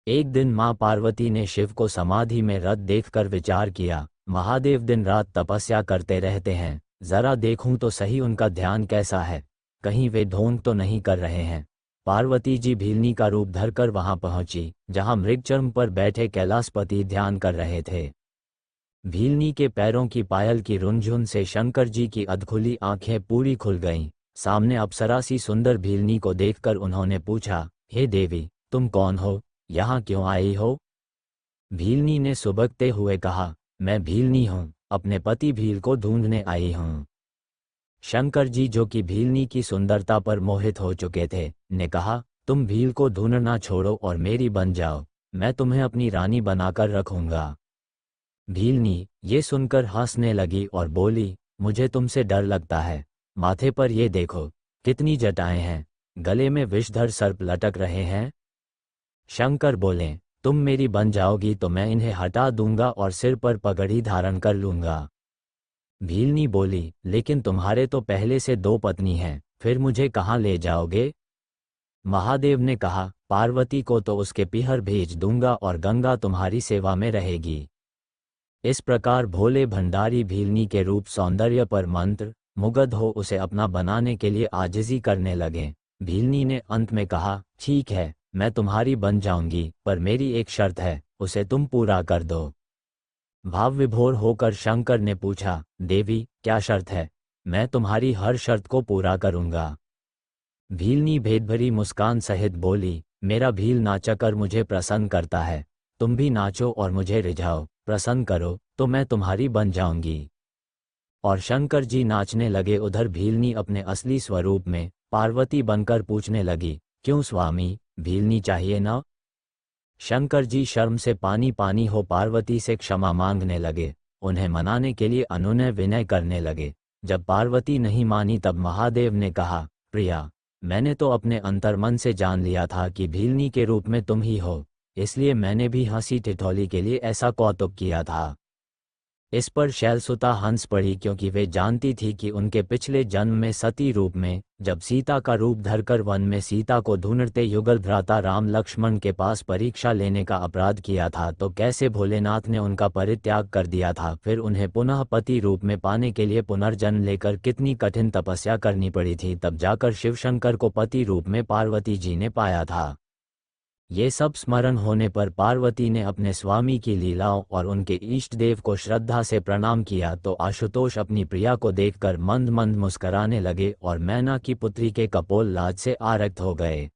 एक दिन माँ पार्वती ने शिव को समाधि में रत देखकर विचार किया, महादेव दिन रात तपस्या करते रहते हैं, जरा देखूं तो सही उनका ध्यान कैसा है, कहीं वे ढोंग तो नहीं कर रहे हैं। पार्वती जी भीलनी का रूप धरकर वहां पहुंची, जहां मृगचर्म पर बैठे कैलाशपति ध्यान कर रहे थे। भीलनी के पैरों की पायल की रुनझुन से शंकर जी की अधखुली आंखें पूरी खुल गईं। सामने अप्सरा सी सुंदर भीलनी को देखकर उन्होंने पूछा, हे देवी, तुम कौन हो, यहाँ क्यों आई हो? भीलनी ने सुबकते हुए कहा, मैं भीलनी हूँ, अपने पति भील को ढूंढने आई हूँ। शंकर जी, जो कि भीलनी की सुंदरता पर मोहित हो चुके थे, ने कहा, तुम भील को ढूंढना छोड़ो और मेरी बन जाओ, मैं तुम्हें अपनी रानी बनाकर रखूंगा। भीलनी ये सुनकर हंसने लगी और बोली, मुझे तुमसे डर लगता है, माथे पर ये देखो, कितनी जटाएं हैं, गले में विषधर सर्प लटक रहे हैं। शंकर बोले, तुम मेरी बन जाओगी तो मैं इन्हें हटा दूंगा और सिर पर पगड़ी धारण कर लूंगा। भीलनी बोली, लेकिन तुम्हारे तो पहले से 2 पत्नी हैं, फिर मुझे कहाँ ले जाओगे? महादेव ने कहा, पार्वती को तो उसके पीहर भेज दूंगा और गंगा तुम्हारी सेवा में रहेगी। इस प्रकार भोले भंडारी भीलनी के रूप सौंदर्य पर मंत्र मुग्ध हो उसे अपना बनाने के लिए आजिज़ी करने लगे। भीलनी ने अंत में कहा, ठीक है, मैं तुम्हारी बन जाऊंगी, पर मेरी एक शर्त है, उसे तुम पूरा कर दो। भाव विभोर होकर शंकर ने पूछा, देवी, क्या शर्त है? मैं तुम्हारी हर शर्त को पूरा करूंगा। भीलनी भेदभरी मुस्कान सहित बोली, मेरा भील नाचकर मुझे प्रसन्न करता है, तुम भी नाचो और मुझे रिझाओ, प्रसन्न करो तो मैं तुम्हारी बन जाऊंगी। और शंकर जी नाचने लगे। उधर भीलनी अपने असली स्वरूप में पार्वती बनकर पूछने लगी, क्यों स्वामी, भीलनी चाहिए ना? शंकर जी शर्म से पानी पानी हो पार्वती से क्षमा मांगने लगे, उन्हें मनाने के लिए अनुनय विनय करने लगे। जब पार्वती नहीं मानी तब महादेव ने कहा, प्रिया, मैंने तो अपने अंतर्मन से जान लिया था कि भीलनी के रूप में तुम ही हो, इसलिए मैंने भी हंसी ठिठोली के लिए ऐसा कौतुक किया था। इस पर शैलसुता हंस पड़ी, क्योंकि वे जानती थी कि उनके पिछले जन्म में सती रूप में जब सीता का रूप धरकर वन में सीता को ढूंढते युगल भ्राता राम लक्ष्मण के पास परीक्षा लेने का अपराध किया था, तो कैसे भोलेनाथ ने उनका परित्याग कर दिया था, फिर उन्हें पुनः पति रूप में पाने के लिए पुनर्जन्म लेकर कितनी कठिन तपस्या करनी पड़ी थी, तब जाकर शिवशंकर को पति रूप में पार्वती जी ने पाया था। ये सब स्मरण होने पर पार्वती ने अपने स्वामी की लीलाओं और उनके इष्ट देव को श्रद्धा से प्रणाम किया तो आशुतोष अपनी प्रिया को देखकर मंद मंद मुस्कराने लगे और मैना की पुत्री के कपोल लाज से आरक्त हो गए।